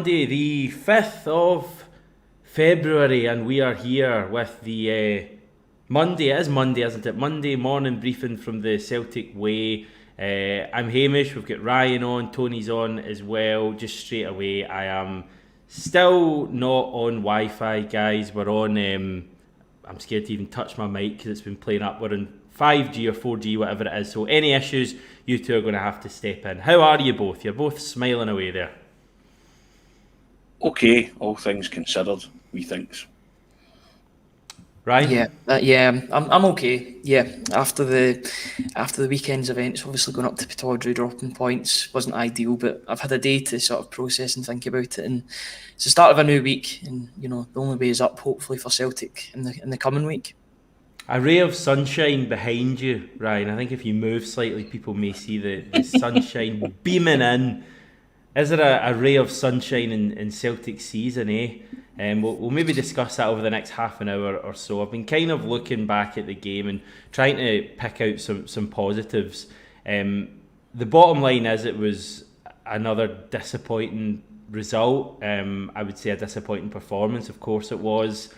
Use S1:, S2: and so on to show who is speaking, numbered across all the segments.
S1: Monday, the 5th of February, and we are here with the Monday. It is Monday, isn't it? Monday morning briefing from the Celtic way. I'm Hamish, we've got Ryan on, Tony's on as well. Just straight away, I am still not on Wi-Fi, guys. We're on, I'm scared to even touch my mic because it's been playing up. We're on 5G or 4G, whatever it is. So any issues, you two are going to have to step in. How are you both? You're both smiling away there.
S2: Okay, all things considered, methinks.
S1: Right?
S3: I'm okay. Yeah, after the weekend's events, obviously going up to Pittodrie, dropping points wasn't ideal, but I've had a day to sort of process and think about it, and it's the start of a new week, and the only way is up, hopefully, for Celtic in the coming week.
S1: A ray of sunshine behind you, Ryan. I think if you move slightly, people may see the sunshine beaming in. Is there a ray of sunshine in Celtic season, eh? We'll maybe discuss that over the next half an hour or so. I've been kind of looking back at the game and trying to pick out some positives. The bottom line is it was another disappointing result. I would say a disappointing performance, of course it was.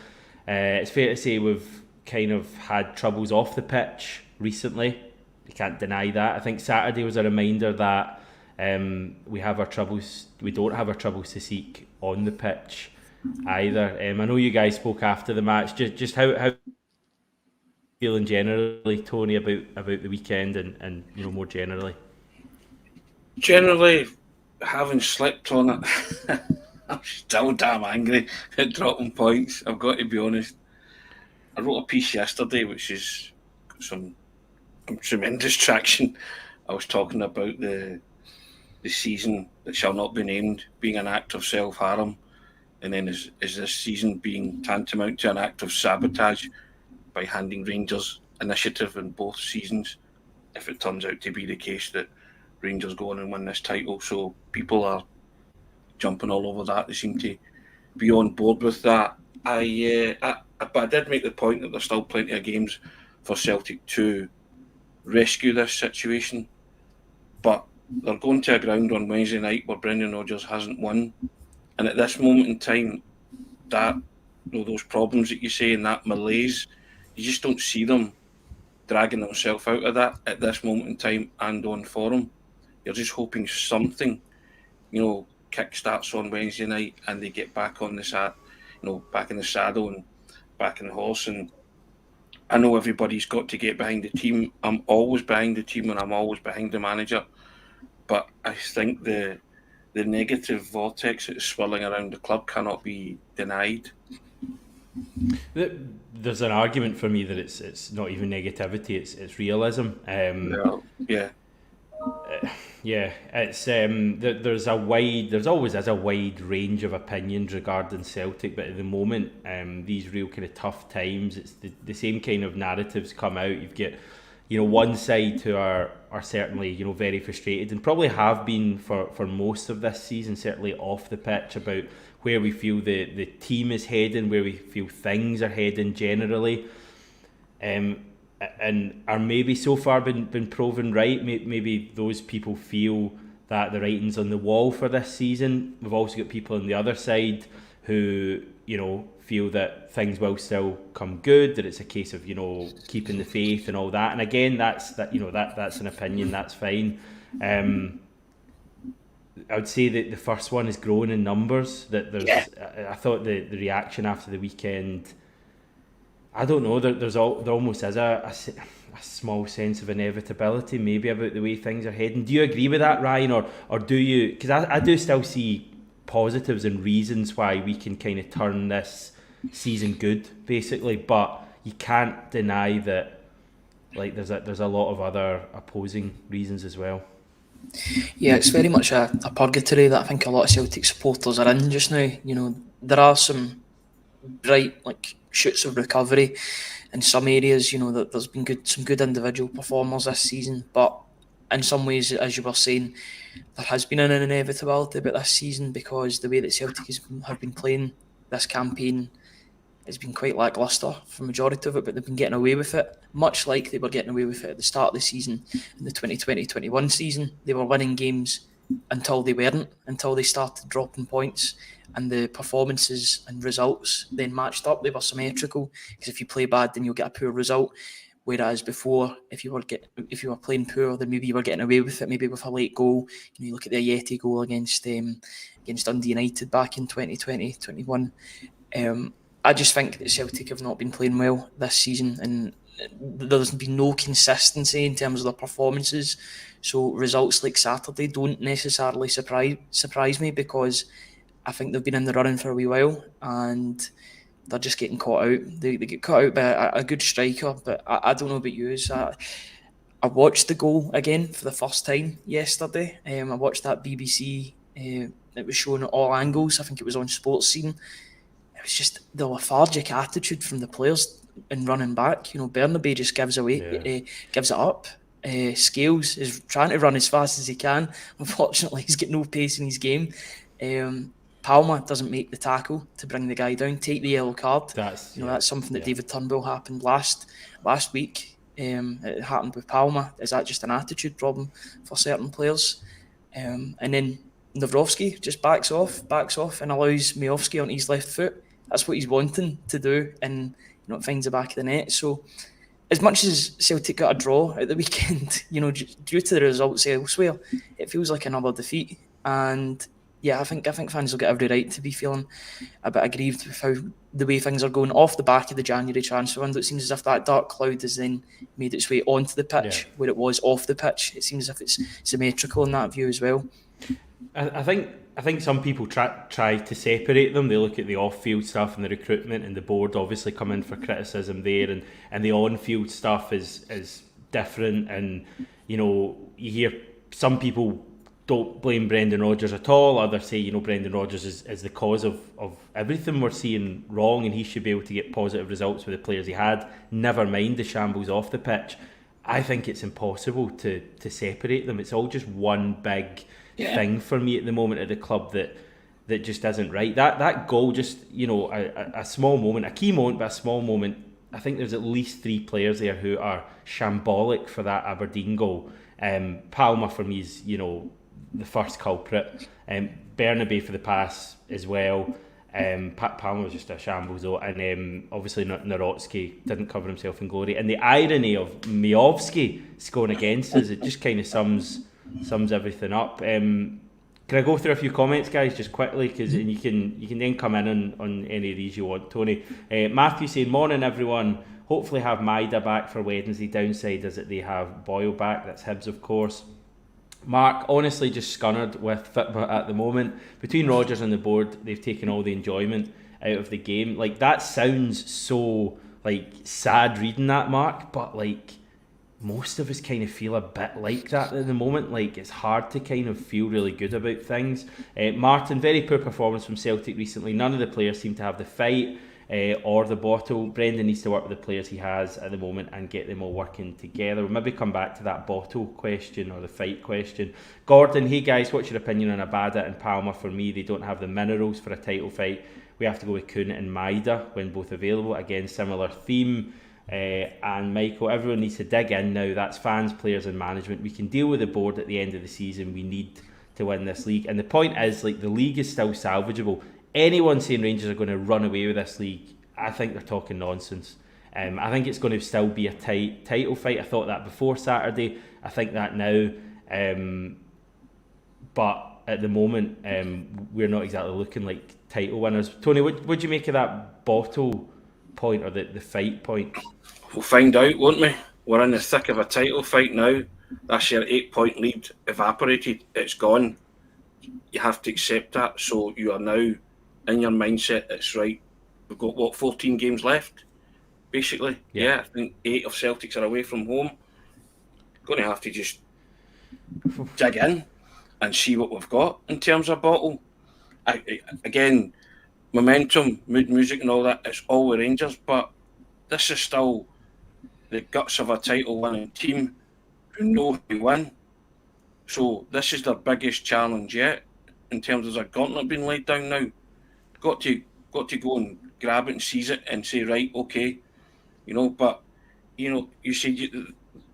S1: It's fair to say we've kind of had troubles off the pitch recently. You can't deny that. I think Saturday was a reminder that we have our troubles. We don't have our troubles to seek on the pitch either. I know you guys spoke after the match. Just how feeling generally, Tony, about the weekend and more generally.
S2: Generally, having slept on it, I'm still damn angry at dropping points. I've got to be honest. I wrote a piece yesterday, which is some tremendous traction. I was talking about the season that shall not be named being an act of self-harm, and then is this season being tantamount to an act of sabotage by handing Rangers initiative in both seasons, if it turns out to be the case that Rangers go on and win this title. So people are jumping all over that. They seem to be on board with that. But I did make the point that there's still plenty of games for Celtic to rescue this situation, but they're going to a ground on Wednesday night where Brendan Rodgers hasn't won, and at this moment in time, that those problems that you say and that malaise, you just don't see them dragging themselves out of that at this moment in time and on form. You're just hoping something, kick starts on Wednesday night and they get back on back in the saddle and back in the horse. And I know everybody's got to get behind the team. I'm always behind the team and I'm always behind the manager. But I think the negative vortex that is swirling around the club cannot be denied.
S1: There's an argument for me that it's not even negativity; it's realism. It's there's always is a wide range of opinions regarding Celtic, but at the moment, these real kind of tough times, it's the same kind of narratives come out. You've got one side who are certainly very frustrated and probably have been for most of this season, certainly off the pitch, about where we feel the team is heading, where we feel things are heading generally, and are maybe so far been proven right. Maybe those people feel that the writing's on the wall for this season. We've also got people on the other side who feel that things will still come good, that it's a case of keeping the faith and all that. And again, that's an opinion, that's fine. I would say that the first one is growing in numbers. I thought the reaction after the weekend, I don't know, there almost is a small sense of inevitability maybe about the way things are heading. Do you agree with that, Ryan, or do you? Because I do still see positives and reasons why we can kind of turn this season good, basically, but you can't deny that there's a lot of other opposing reasons as well.
S3: Yeah, it's very much a purgatory that I think a lot of Celtic supporters are in just now. There are some bright shoots of recovery in some areas. That there's been some good individual performers this season, but in some ways, as you were saying, there has been an inevitability about this season because the way that Celtic have been playing this campaign has been quite lacklustre for the majority of it, but they've been getting away with it, much like they were getting away with it at the start of the season in the 2020-21 season. They were winning games until they weren't, until they started dropping points, and the performances and results then matched up. They were symmetrical, because if you play bad, then you'll get a poor result. Whereas before, if you were playing poor, then maybe you were getting away with it, maybe with a late goal. You look at the Yeti goal against Dundee United back in 2020-21. I just think that Celtic have not been playing well this season, and there's been no consistency in terms of their performances. So results like Saturday don't necessarily surprise me, because I think they've been in the running for a wee while, and they're just getting caught out. They get caught out by a good striker, but I don't know about you. I watched the goal again for the first time yesterday. I watched that BBC. It was shown at all angles. I think it was on Sports Scene. It was just the lethargic attitude from the players in running back. Bernabe just gives it up. Scales is trying to run as fast as he can. Unfortunately, he's got no pace in his game. Palma doesn't make the tackle to bring the guy down, take the yellow card. That's something that David Turnbull happened last week. It happened with Palma. Is that just an attitude problem for certain players? And then Nawrowski just backs off and allows Miovski on his left foot. That's what he's wanting to do, and it finds the back of the net. So as much as Celtic got a draw at the weekend, due to the results elsewhere, it feels like another defeat. And yeah, I think fans will get every right to be feeling a bit aggrieved with the way things are going off the back of the January transfer window. It seems as if that dark cloud has then made its way onto the pitch, where it was off the pitch. It seems as if it's symmetrical in that view as well.
S1: I think some people try to separate them. They look at the off-field stuff and the recruitment, and the board obviously come in for criticism there, and the on-field stuff is different. And you hear some people don't blame Brendan Rodgers at all. Others say, Brendan Rodgers is the cause of everything we're seeing wrong, and he should be able to get positive results with the players he had, never mind the shambles off the pitch. I think it's impossible to separate them. It's all just one big thing for me at the moment at the club that just isn't right. That goal, just a small moment, a key moment, but a small moment. I think there's at least 3 players there who are shambolic for that Aberdeen goal. Palma for me is the first culprit. Bernabe for the pass as well. Palma was just a shambles though, and obviously Nawrowski didn't cover himself in glory. And the irony of Miovski scoring against us, it just kind of sums everything up. Can I go through a few comments, guys, just quickly, because you can then come in on any of these you want, Tony. Matthew saying, morning everyone, hopefully have Maida back for Wednesday. Downside is that they have Boyle back. That's Hibs, of course. Mark, honestly just scunnered with Fitbit at the moment. Between Rodgers and the board, they've taken all the enjoyment out of the game. Like, that sounds so sad reading that, Mark, but most of us kind of feel a bit like that at the moment. It's hard to kind of feel really good about things. Martin, very poor performance from Celtic recently. None of the players seem to have the fight or the bottle. Brendan needs to work with the players he has at the moment and get them all working together. We'll maybe come back to that bottle question or the fight question. Gordon, hey guys, what's your opinion on Abada and Palma? For me, they don't have the minerals for a title fight. We have to go with Kuhn and Maida when both available. Again, similar theme. And Michael, everyone needs to dig in now. That's fans, players and management. We can deal with the board at the end of the season. We need to win this league. And the point is, the league is still salvageable. Anyone saying Rangers are going to run away with this league, I think they're talking nonsense. I think it's going to still be a tight title fight. I thought that before Saturday. I think that now. But at the moment, we're not exactly looking like title winners. Tony, what do you make of that bottle point or the fight point?
S2: We'll find out, won't we? We're in the thick of a title fight now. That's your 8-point lead evaporated. It's gone. You have to accept that. So you are now in your mindset. It's right. We've got 14 games left, basically. Yeah, I think 8 of Celtics are away from home. Going to have to just dig in and see what we've got in terms of bottle. Again, momentum, mood music and all that, it's all the Rangers, but this is still the guts of a title winning team who know how to win. So this is their biggest challenge yet in terms of their gauntlet being laid down now. Got to go and grab it and seize it and say, right, okay, but you see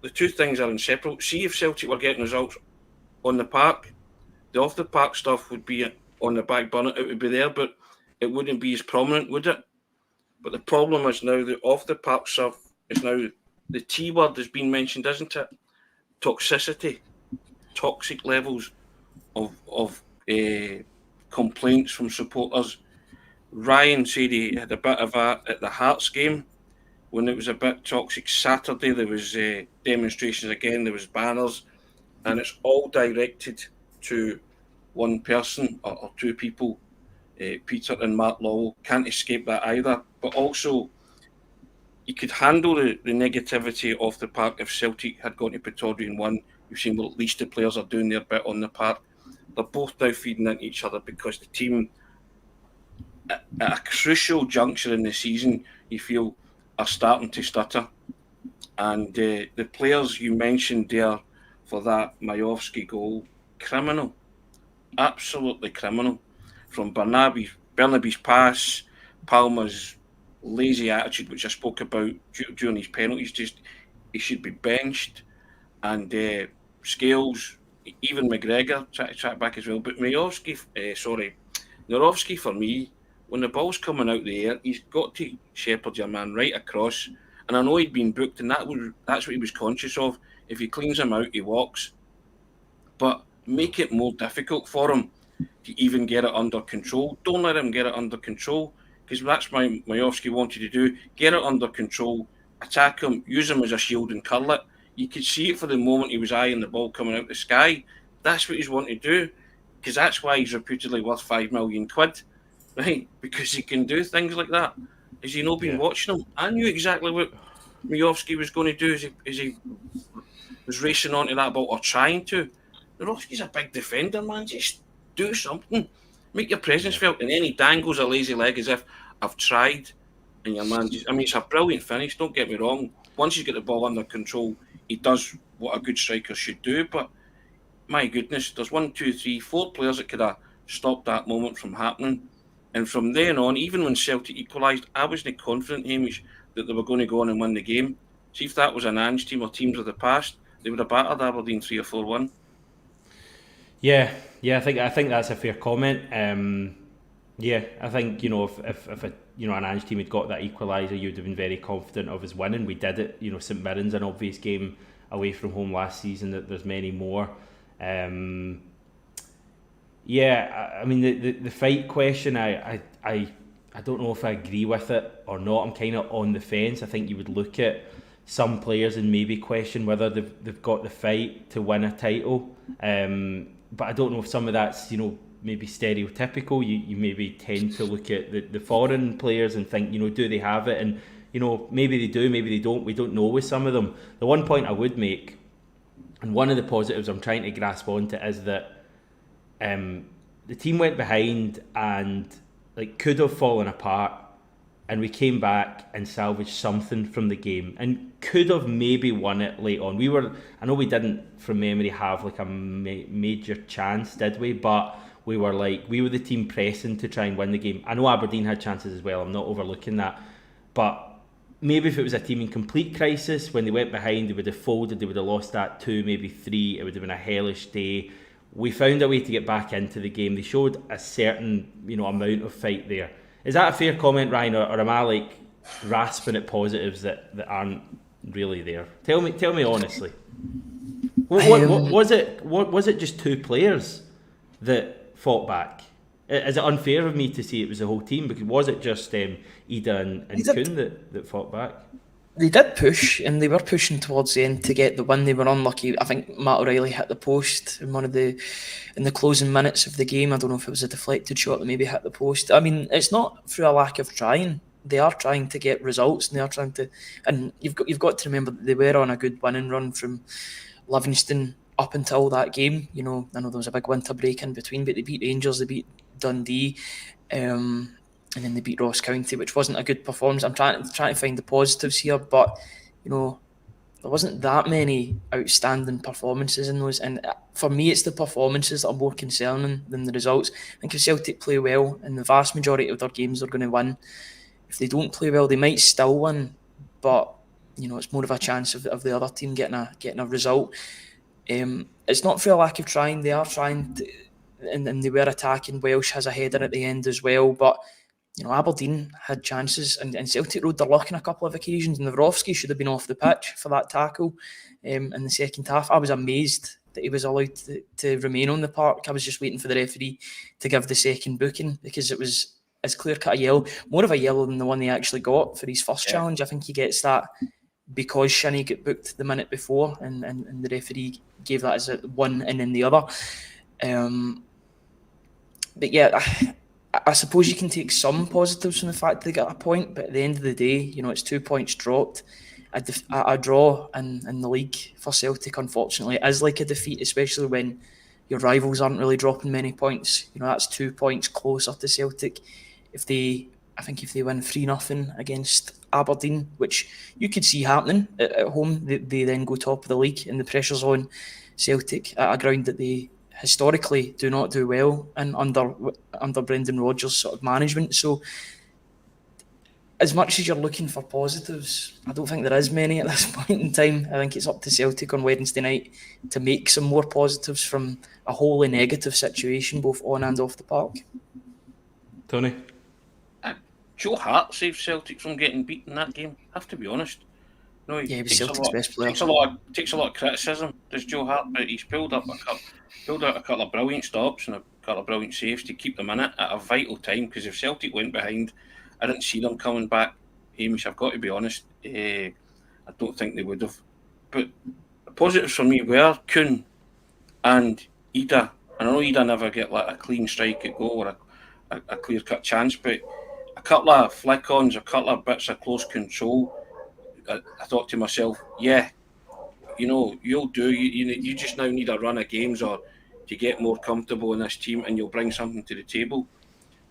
S2: the two things are inseparable. See if Celtic were getting results on the park, the off the park stuff would be on the back burner. It would be there, but it wouldn't be as prominent, would it? But the problem is now the off the park stuff is now the T word has been mentioned, isn't it? Toxicity, toxic levels of complaints from supporters. Ryan said he had a bit of that at the Hearts game when it was a bit toxic. Saturday there was demonstrations again, there was banners, and it's all directed to one person or two people. Peter and Mark Lowell can't escape that either. But also, you could handle the negativity off the park if Celtic had gone to Pittodrie and won. You've seen, well, at least the players are doing their bit on the park. They're both now feeding into each other because the team, at a crucial juncture in the season, you feel are starting to stutter. And the players you mentioned there for that Majowski goal, criminal, absolutely criminal. From Bernabe's pass, Palmer's lazy attitude, which I spoke about during his penalties, just he should be benched. And Scales, even McGregor tried to track back as well. But Narovski for me, when the ball's coming out the air, he's got to shepherd your man right across. And I know he'd been booked, and that's what he was conscious of. If he cleans him out, he walks. But make it more difficult for him to even get it under control. Don't let him get it under control, because that's what Majowski wanted to do. Get it under control, attack him, use him as a shield and curl it. You could see it for the moment he was eyeing the ball coming out the sky. That's what he's wanting to do, because that's why he's reputedly worth £5 million, right? Because he can do things like that. Has he not been watching him? I knew exactly what Majowski was going to do as he was racing onto that ball, or trying to. Majowski's a big defender, man. Just do something. Make your presence felt. And then he dangles a lazy leg as if, I've tried. And your man just, I mean, it's a brilliant finish, don't get me wrong. Once he's got the ball under control, he does what a good striker should do. But my goodness, there's 1, 2, 3, 4 players that could have stopped that moment from happening. And from then on, even when Celtic equalised, I wasn't confident, Hamish, that they were going to go on and win the game. See, if that was an Ange team or teams of the past, they would have battered Aberdeen 3 or 4-1.
S1: Yeah, I think that's a fair comment. I think, you know, if a, you know, an Ange team had got that equaliser, you'd have been very confident of us winning. We did it. You know, St Mirren's an obvious game away from home last season. That there's many more. I mean the fight question, I don't know if I agree with it or not. I'm kind of on the fence. I think you would look at some players and maybe question whether they've got the fight to win a title. But I don't know if some of that's, you know, maybe stereotypical. You maybe tend to look at the foreign players and think, you know, do they have it? And, you know, maybe they do, maybe they don't. We don't know with some of them. The one point I would make, and one of the positives I'm trying to grasp onto, is that the team went behind and could have fallen apart, and we came back and salvaged something from the game and could have maybe won it late on. I know we didn't from memory have a major chance, did we? But we were the team pressing to try and win the game. I know Aberdeen had chances as well, I'm not overlooking that, but maybe if it was a team in complete crisis, when they went behind, they would have folded, they would have lost that 2, maybe 3, it would have been a hellish day. We found a way to get back into the game. They showed a certain, you know, amount of fight there. Is that a fair comment, Ryan, or am I rasping at positives that aren't really there? Tell me honestly. What was it? What was it? Just 2 players that fought back? Is it unfair of me to say it was the whole team? Because was it just Ida and Kuhn that fought back?
S3: They did push, and they were pushing towards the end to get the win. They were unlucky. I think Matt O'Reilly hit the post in the closing minutes of the game. I don't know if it was a deflected shot that maybe hit the post. I mean, it's not through a lack of trying. They are trying to get results, and they are trying to. And you've got to remember that they were on a good winning run from Livingston up until that game. You know, I know there was a big winter break in between, but they beat Rangers, they beat Dundee. And then they beat Ross County, which wasn't a good performance. I'm trying to find the positives here, but you know, there wasn't that many outstanding performances in those. And for me, it's the performances that are more concerning than the results. I think if Celtic play well, in the vast majority of their games, they're going to win. If they don't play well, they might still win, but you know, it's more of a chance of the other team getting a result. It's not for a lack of trying. They are trying and they were attacking. Welsh has a header at the end as well, but Aberdeen had chances, and Celtic rode their luck on a couple of occasions. And Nawrowski should have been off the pitch for that tackle in the second half. I was amazed that he was allowed to remain on the park. I was just waiting for the referee to give the second booking, because it was as clear-cut a yellow, more of a yellow than the one they actually got for his first challenge. I think he gets that because Shinnie got booked the minute before, and the referee gave that as a one and then the other. But yeah, I suppose you can take some positives from the fact they got a point, but at the end of the day, it's 2 points dropped. A draw in the league for Celtic, unfortunately, is like a defeat, especially when your rivals aren't really dropping many points. That's 2 points closer to Celtic. If they win 3-0 against Aberdeen, which you could see happening at home, they then go top of the league and the pressure's on Celtic at a ground that they historically do not do well and under Brendan Rodgers' sort of management. So as much as you're looking for positives, I don't think there is many at this point in time. I think it's up to Celtic on Wednesday night to make some more positives from a wholly negative situation, both on and off the park.
S1: Tony?
S2: Joe Hart saved Celtic from getting beaten in that game, I have to be honest. No,
S3: he was Celtic's best player.
S2: Takes a lot of criticism, does Joe Hart, but he's pulled out a couple of brilliant stops and a couple of brilliant saves to keep them in it at a vital time, because if Celtic went behind, I didn't see them coming back. Hamish, I've got to be honest, I don't think they would have. But the positives for me were Kuhn and Ida. And I know Ida never get like a clean strike at goal or a clear-cut chance, but a couple of flick-ons, a couple of bits of close control, I thought to myself, yeah, you'll do. You just now need a run of games or to get more comfortable in this team, and you'll bring something to the table.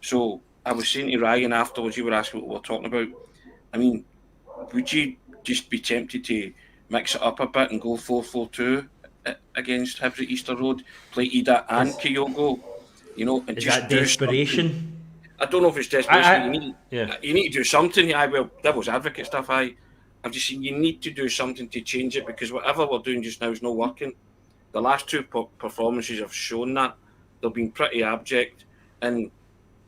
S2: So I was saying to Ryan afterwards, you were asking what we were talking about. I mean, would you just be tempted to mix it up a bit and go 4-4-2 against Hibs at Easter Road, play Ida and Kyogo, and
S1: is
S2: just
S1: that
S2: do
S1: desperation?
S2: Something? I don't know if it's desperation. You need to do something. Well, devil's advocate stuff. I've just seen you need to do something to change it, because whatever we're doing just now is not working. The last two performances have shown that. They've been pretty abject, and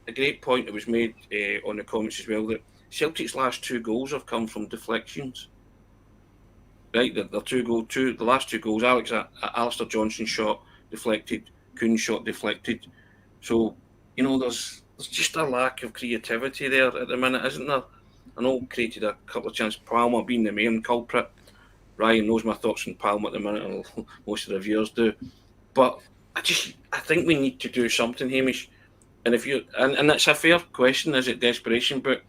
S2: a great point that was made on the comments as well, that Celtic's last 2 goals have come from deflections. Right, the last 2 goals, Alistair Johnson shot deflected, Kuhn shot deflected. So, there's just a lack of creativity there at the minute, isn't there? I know created a couple of chances, Palmer being the main culprit. Ryan knows my thoughts on Palmer at the minute, and most of the viewers do. But I think we need to do something, Hamish. And and that's a fair question, is it desperation? But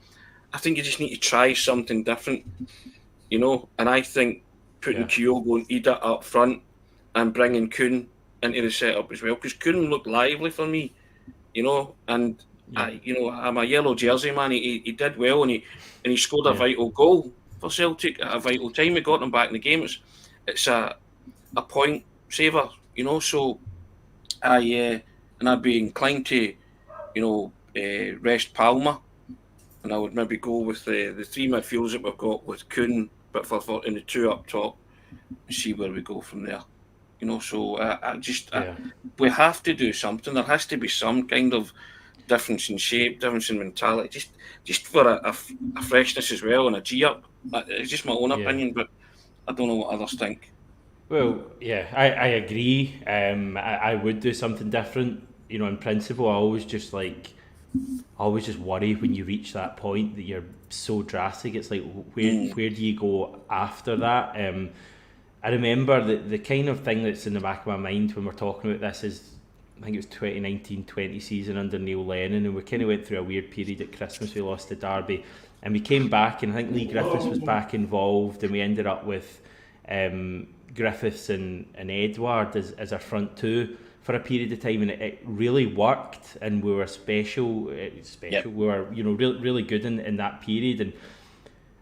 S2: I think you just need to try something different, And I think putting Kyogo and Ida up front and bringing Kuhn into the setup as well, because Kuhn looked lively for me, and I'm a yellow jersey man. He did well, and he scored a vital goal for Celtic at a vital time. He got them back in the game. It's a point saver, So I'd be inclined to, rest Palmer, and I would maybe go with the 3 midfielders that we've got with Kuhn, but for in the 2 up top, and see where we go from there. So we have to do something. There has to be some kind of difference in shape, difference in mentality, just for a freshness as well, and a G up. It's just my own opinion, but I don't know what others think.
S1: Well, yeah, I agree. I would do something different. In principle, I always just worry when you reach that point that you're so drastic. It's like, where do you go after that? I remember the kind of thing that's in the back of my mind when we're talking about this is, I think it was 2019-20 season under Neil Lennon, and we kind of went through a weird period at Christmas. We lost to Derby, and we came back, and I think Lee Griffiths was back involved, and we ended up with Griffiths and Edward as our front 2 for a period of time, and it really worked, and we were special. Yep. We were really good in that period, and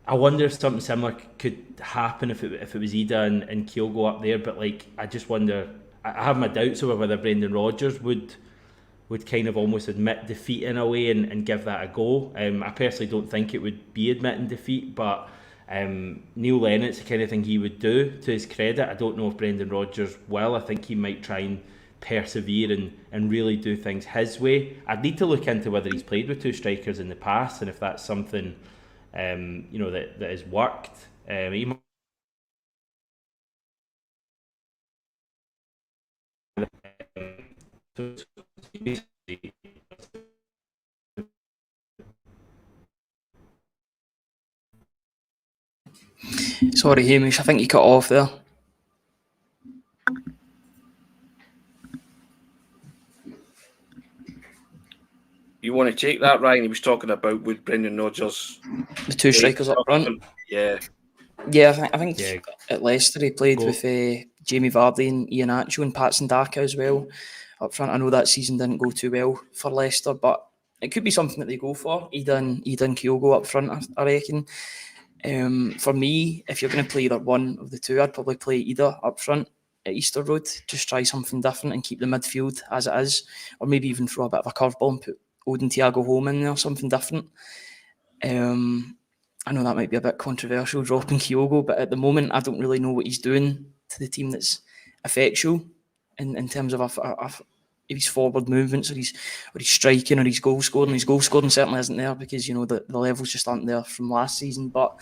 S1: I wonder if something similar could happen if it was Ida and Kyogo up there. But I just wonder. I have my doubts over whether Brendan Rodgers would kind of almost admit defeat in a way and give that a go. I personally don't think it would be admitting defeat, but Neil Lennon, it's the kind of thing he would do, to his credit. I don't know if Brendan Rodgers will. I think he might try and persevere and really do things his way. I'd need to look into whether he's played with two strikers in the past and if that's something that has worked.
S3: Sorry, Hamish, I think you cut off there.
S2: You want to take that, Ryan? He was talking about with Brendan Rodgers.
S3: The two strikers up front.
S2: Yeah.
S3: Yeah, I think at Leicester he played with Jamie Vardy and Ian Acho and Patson Daka as well up front. I know that season didn't go too well for Leicester, but it could be something that they go for. Ida and Kyogo up front, I reckon. For me, if you're going to play either one of the two, I'd probably play Ida up front at Easter Road. Just try something different and keep the midfield as it is, or maybe even throw a bit of a curveball and put Odin Thiago home in there, something different. I know that might be a bit controversial, dropping Kyogo, but at the moment, I don't really know what he's doing to the team that's effectual in terms of his forward movements or his striking or his goal scoring. His goal scoring certainly isn't there because, the levels just aren't there from last season. But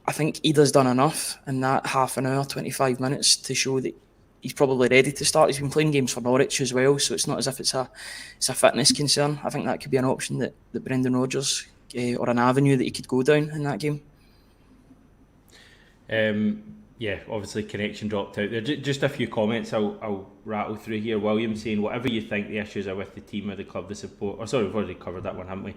S3: I think Ida's done enough in that half an hour, 25 minutes to show that he's probably ready to start. He's been playing games for Norwich as well, so it's not as if it's a fitness concern. I think that could be an option that Brendan Rodgers or an avenue that he could go down in that game.
S1: Obviously connection dropped out there. Just a few comments I'll rattle through here. William saying, whatever you think the issues are with the team or the club, the support... we've already covered that one, haven't we?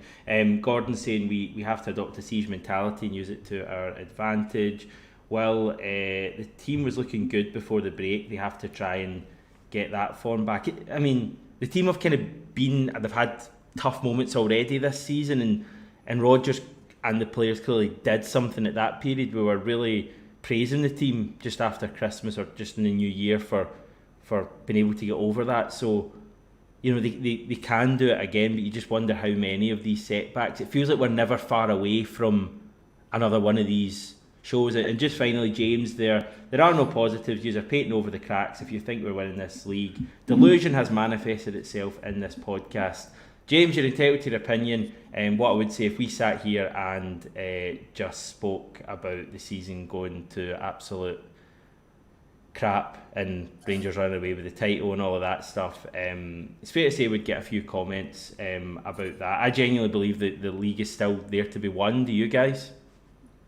S1: Gordon saying we have to adopt a siege mentality and use it to our advantage. Well, the team was looking good before the break. They have to try and get that form back. I mean, the team have kind of they've had tough moments already this season, and Rodgers and the players clearly did something at that period. We were really praising the team just after Christmas or just in the new year for being able to get over that. So, they can do it again, but you just wonder how many of these setbacks. It feels like we're never far away from another one of these shows. And just finally, James, there are no positives. You're painting over the cracks if you think we're winning this league. Delusion has manifested itself in this podcast. James, you're entitled to your opinion. And what I would say, if we sat here and just spoke about the season going to absolute crap and Rangers running away with the title and all of that stuff, it's fair to say we'd get a few comments about that. I genuinely believe that the league is still there to be won. Do you guys?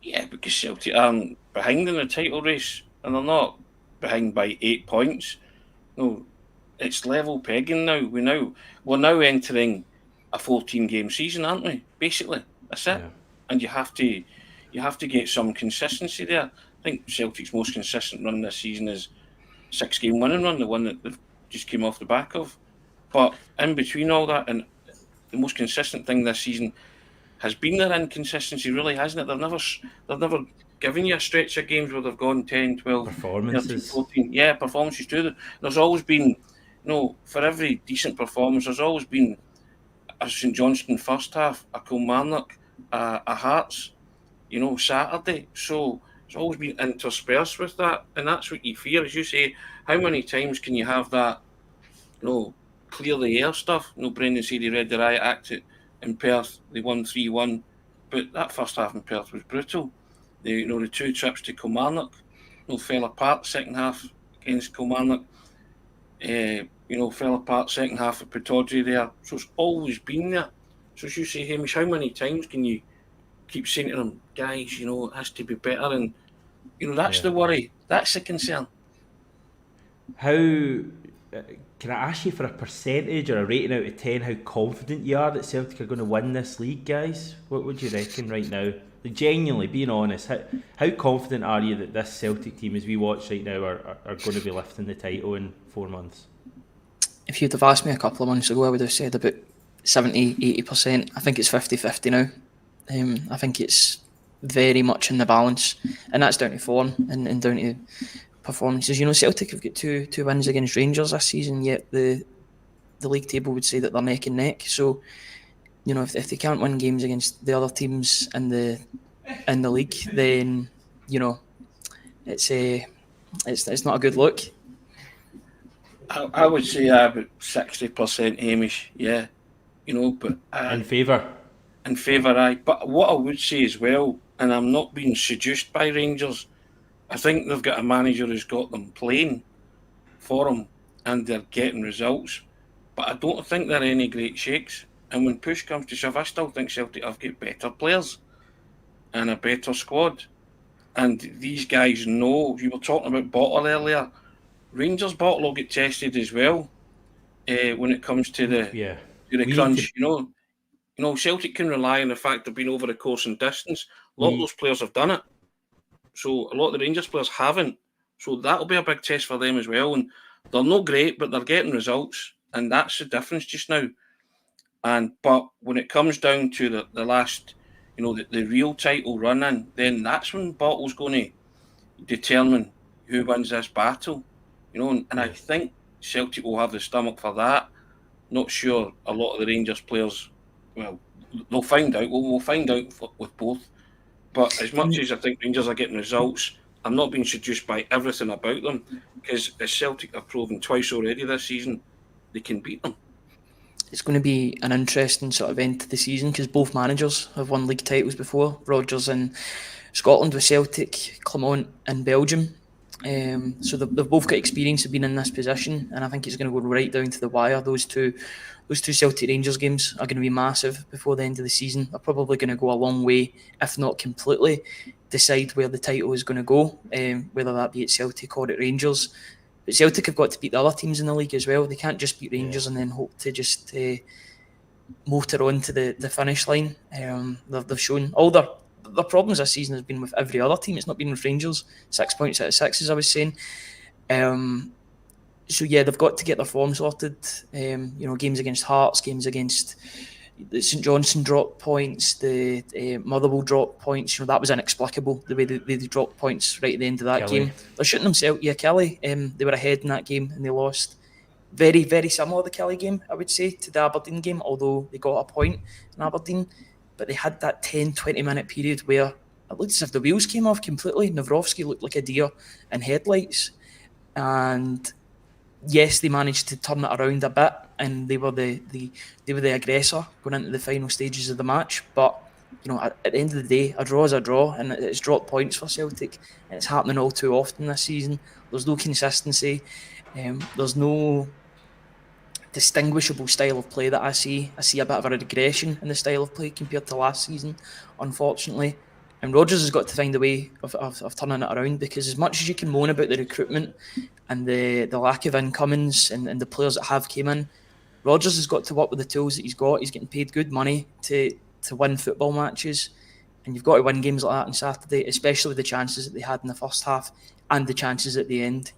S2: Yeah, because Celtic aren't behind in the title race, and they're not behind by 8 points. No, it's level pegging now. We're now entering a 14-game season, aren't we? Basically, that's it. Yeah. And you have to get some consistency there. I think Celtic's most consistent run this season is 6-game winning run, the one that they've just came off the back of. But in between all that, and the most consistent thing this season has been their inconsistency, really, hasn't it? They've never given you a stretch of games where they've gone 10, 12,
S1: performances.
S2: 13, 14. Yeah, performances too. There's always been, for every decent performance, there's always been a St Johnstone first half, a Kilmarnock, a Hearts, Saturday. So it's always been interspersed with that, and that's what you fear, as you say. How many times can you have that, clear the air stuff? Brendan said he read the riot act in Perth. They won 3-1, but that first half in Perth was brutal. The 2 trips to Kilmarnock, fell apart. Second half against Kilmarnock, fell apart. Second half at Pittodrie there. So it's always been there. So as you say, Hamish, how many times can you keep saying to them, guys, it has to be better? And that's the worry. That's the concern.
S1: How can I ask you for a percentage or a rating out of 10 how confident you are that Celtic are going to win this league, guys? What would you reckon right now? Genuinely, being honest, how confident are you that this Celtic team, as we watch right now, are going to be lifting the title in 4 months?
S3: If you'd have asked me a couple of months ago, I would have said about 70-80%. I think it's 50-50 now. I think it's very much in the balance, and that's down to form and down to performances. Celtic have got two wins against Rangers this season, yet the league table would say that they're neck and neck. So, if they can't win games against the other teams in the league, then it's not a good look.
S2: I would say about 60%, Hamish. Yeah, but
S1: In favour?
S2: in favour, aye. But what I would say as well, and I'm not being seduced by Rangers, I think they've got a manager who's got them playing for them and they're getting results. But I don't think they're any great shakes. And when push comes to shove, I still think Celtic have got better players and a better squad. And these guys know, you were talking about Bottle earlier, Rangers Bottle will get tested as well when it comes to the crunch. Celtic can rely on the fact they've been over the course and distance. A lot of those players have done it. So a lot of the Rangers players haven't. So that'll be a big test for them as well. And they're not great, but they're getting results. And that's the difference just now. But when it comes down to the last, the real title run in, then that's when Bottle's going to determine who wins this battle. And I think Celtic will have the stomach for that. Not sure a lot of the Rangers players, well, they'll find out. We'll find out with both. But as much as I think Rangers are getting results, I'm not being seduced by everything about them, because as Celtic have proven twice already this season, they can beat them.
S3: It's going to be an interesting sort of end to the season because both managers have won league titles before. Rodgers in Scotland with Celtic, Clement in Belgium. So they've both got experience of being in this position, and I think it's going to go right down to the wire. Those two Celtic Rangers games are going to be massive before the end of the season. They're probably going to go a long way, if not completely, decide where the title is going to go, whether that be at Celtic or at Rangers. But Celtic have got to beat the other teams in the league as well. They can't just beat Rangers and then hope to just motor on to the finish line. They've shown all their problems this season has been with every other team. It's not been with Rangers. 6 points out of 6, as I was saying. So yeah, they've got to get their form sorted. Games against Hearts, games against the St Johnstone dropped points, the Motherwell dropped points. That was inexplicable, the way they dropped points right at the end of that game. They're shooting themselves. Yeah, Kelly, they were ahead in that game and they lost. Very, very similar, the Kelly game, I would say, to the Aberdeen game, although they got a point in Aberdeen. But they had that 10-20 minute period where it looked as if the wheels came off completely. Nawrocki looked like a deer in headlights. And yes, they managed to turn it around a bit, and they were the aggressor going into the final stages of the match. But at the end of the day, a draw is a draw, and it's dropped points for Celtic, and it's happening all too often this season. There's no consistency. There's no distinguishable style of play that I see. I see a bit of a regression in the style of play compared to last season, unfortunately. And Rodgers has got to find a way of turning it around, because as much as you can moan about the recruitment and the lack of incomings and the players that have came in, Rodgers has got to work with the tools that he's got. He's getting paid good money to win football matches, and you've got to win games like that on Saturday, especially with the chances that they had in the first half and the chances at the end.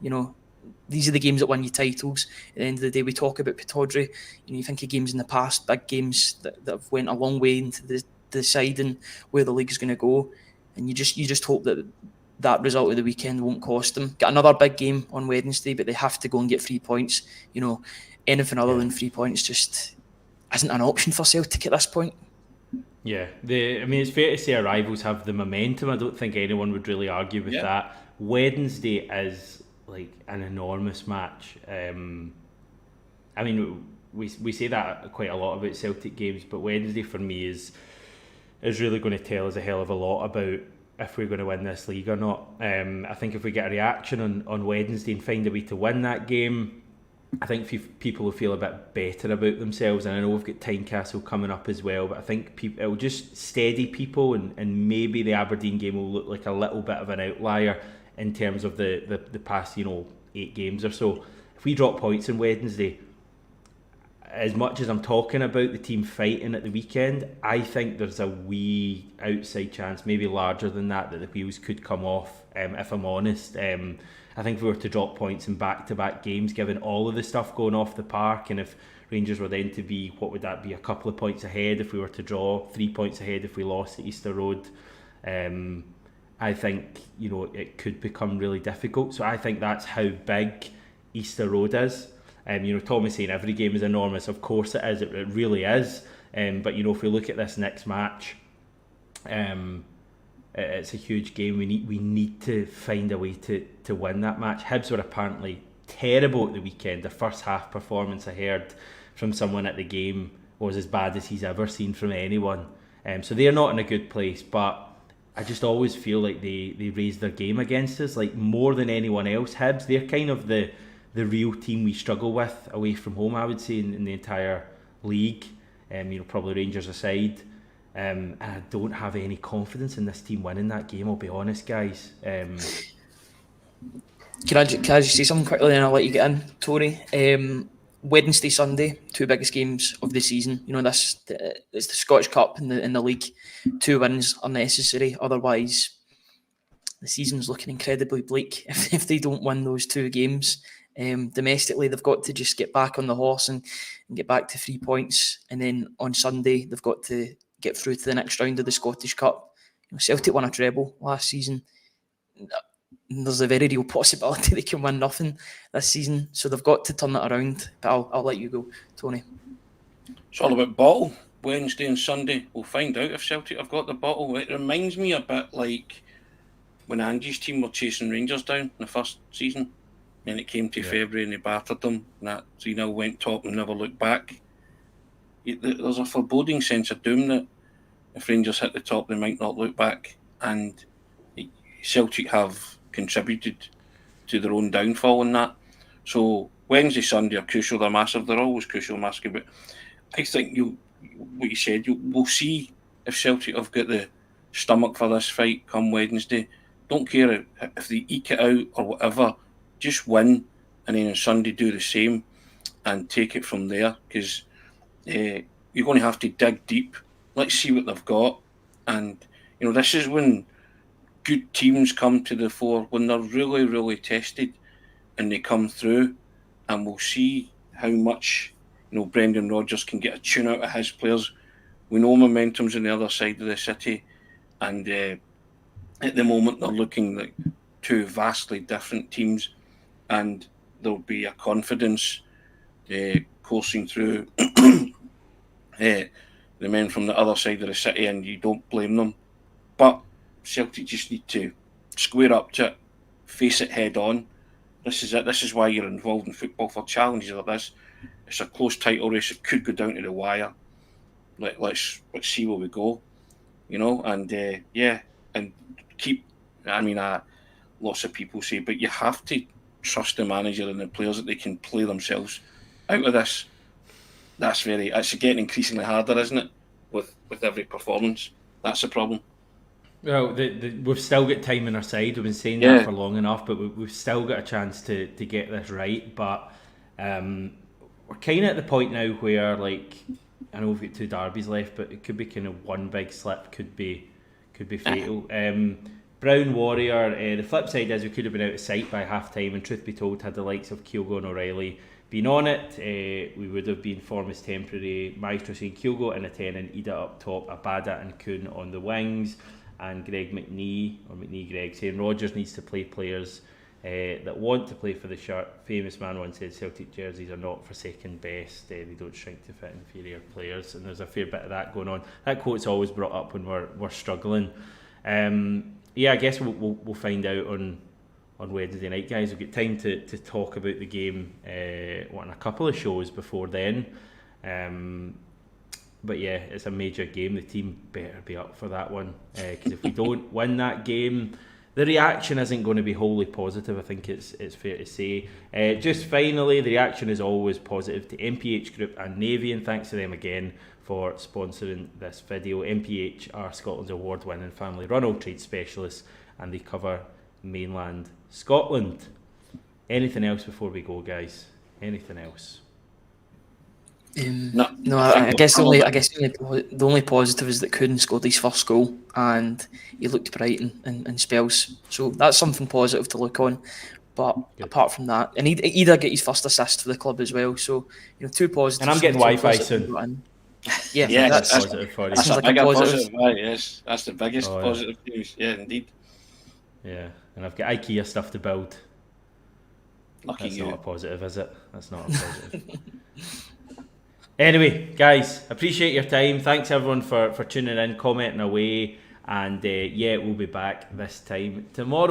S3: These are the games that win you titles. At the end of the day, we talk about Pittodrie. You think of games in the past, big games that have went a long way into deciding where the league is going to go, and you just hope that result of the weekend won't cost them. Got another big game on Wednesday, but they have to go and get 3 points. Anything other than 3 points just isn't an option for Celtic at this point.
S1: Yeah, it's fair to say our rivals have the momentum. I don't think anyone would really argue with that. Wednesday is like an enormous match. We say that quite a lot about Celtic games, but Wednesday for me is really going to tell us a hell of a lot about if we're going to win this league or not. I think if we get a reaction on Wednesday and find a way to win that game, I think people will feel a bit better about themselves. And I know we've got Tynecastle coming up as well, but I think it will just steady people, and maybe the Aberdeen game will look like a little bit of an outlier in terms of the past 8 games or so. If we drop points on Wednesday, as much as I'm talking about the team fighting at the weekend, I think there's a wee outside chance, maybe larger than that the wheels could come off, if I'm honest. I think if we were to drop points in back-to-back games, given all of the stuff going off the park, and if Rangers were then to be, what would that be, a couple of points ahead if we were to draw, 3 points ahead if we lost at Easter Road, I think, it could become really difficult. So I think that's how big Easter Road is. Tommy's saying every game is enormous. Of course it is. It really is. But if we look at this next match, it's a huge game. We need to find a way to win that match. Hibs were apparently terrible at the weekend. The first half performance, I heard from someone at the game, was as bad as he's ever seen from anyone. So they're not in a good place, but I just always feel like they raise their game against us, like more than anyone else. Hibs, they're kind of the real team we struggle with away from home, I would say, in the entire league. Probably Rangers aside. And I don't have any confidence in this team winning that game, I'll be honest, guys.
S3: Can I just say something quickly and I'll let you get in, Tony? Wednesday, Sunday, 2 biggest games of the season. It's the Scottish Cup in the league. 2 wins are necessary. Otherwise, the season's looking incredibly bleak if they don't win those 2 games. Domestically, they've got to just get back on the horse and get back to 3 points. And then on Sunday, they've got to get through to the next round of the Scottish Cup. Celtic won a treble last season. There's a very real possibility they can win nothing this season, so they've got to turn it around. But I'll let you go, Tony.
S2: It's all about bottle. Wednesday and Sunday, we'll find out if Celtic have got the bottle. It reminds me a bit like when Angie's team were chasing Rangers down in the first season, and it came to February and they battered them, and that 3-0 went top and never looked back. There's a foreboding sense of doom that if Rangers hit the top, they might not look back, and Celtic have contributed to their own downfall in that. So Wednesday, Sunday are crucial. They're massive. They're always crucial, massive. But I think what you said, we'll see if Celtic have got the stomach for this fight come Wednesday. Don't care if they eke it out or whatever. Just win, and then on Sunday do the same and take it from there, because you're going to have to dig deep. Let's see what they've got. And this is when good teams come to the fore, when they're really, really tested and they come through, and we'll see how much Brendan Rodgers can get a tune out of his players. We know momentum's on the other side of the city, and at the moment they're looking like 2 vastly different teams, and there'll be a confidence coursing through the men from the other side of the city, and you don't blame them. But Celtic just need to square up to it, face it head on. This is it. This is why you're involved in football, for challenges like this. It's a close title race. It could go down to the wire. Let's see where we go, and and keep. Lots of people say, but you have to trust the manager and the players that they can play themselves out of this. It's getting increasingly harder, isn't it? With every performance, that's the problem.
S1: Well, we've still got time on our side. We've been saying that for long enough, but we've still got a chance to get this right. But we're kind of at the point now where, I know we've got 2 derbies left, but it could be kind of one big slip, could be fatal. Brown Warrior, the flip side is we could have been out of sight by half time, and truth be told, had the likes of Kyogo and O'Reilly been on it, we would have been form as temporary. Maestro saying Kyogo in a 10 and Ida up top, Abada and Kuhn on the wings, and Greg Greg saying Rodgers needs to play players that want to play for the shirt. Famous man once said Celtic jerseys are not for second best, they don't shrink to fit inferior players, and there's a fair bit of that going on. That quote's always brought up when we're struggling. I guess we'll find out on Wednesday night, guys. We've got time to talk about the game on a couple of shows before then. But it's a major game. The team better be up for that one, because if we don't win that game, the reaction isn't going to be wholly positive. I think it's fair to say. Just finally, the reaction is always positive to MPH Group and Navien. Thanks to them again for sponsoring this video. MPH are Scotland's award-winning family-run all-trade specialists, and they cover mainland Scotland. Anything else before we go, guys? Anything else?
S3: No. I guess the only positive is that Kuhn scored his first goal, and he looked bright in spells. So that's something positive to look on. But apart from that, and he'd either get his first assist for the club as well. So 2 positives.
S1: And I'm getting Wi-Fi soon.
S3: That's
S1: positive for you.
S2: That's a bigger positive. Right, yes, that's the biggest positive news. Yeah, indeed.
S1: Yeah, and I've got IKEA stuff to build.
S2: Lucky
S1: That's
S2: you.
S1: not a positive, is it? That's not a positive. Anyway, guys, appreciate your time. Thanks everyone for tuning in, commenting away, and we'll be back this time tomorrow.